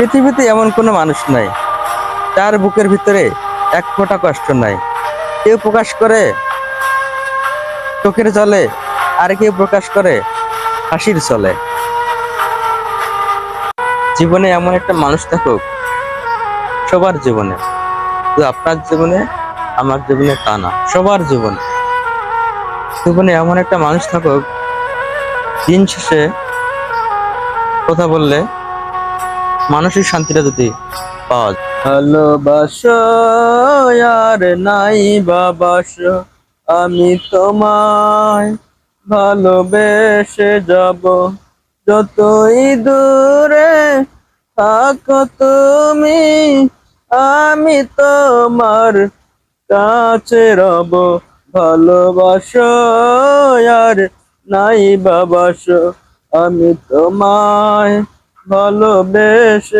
পৃথিবীতে এমন কোনো মানুষ নাই তার বুকের ভিতরে এক ফোঁটা কষ্ট নাই। কেউ প্রকাশ করে চোখের জলে, আর কেউ প্রকাশ করে হাসির চলে। জীবনে এমন একটা মানুষ থাকুক, সবার জীবনে, শুধু আপনার জীবনে আমার জীবনে তা না, সবার জীবনে জীবনে এমন একটা মানুষ থাকুক, দিন শেষে কথা বললে মানসিক শান্তিটা যদি পাওয়া যায়। ভালোবাসো আর নাই বাবাসো, আমি তোমায় ভালোবেসে যাব। যতই দূরে থাকো তুমি, আমি তোমার কাছে রব। ভালোবাসো আর নাই বাবাসো, আমি তোমায় ভালোবেসে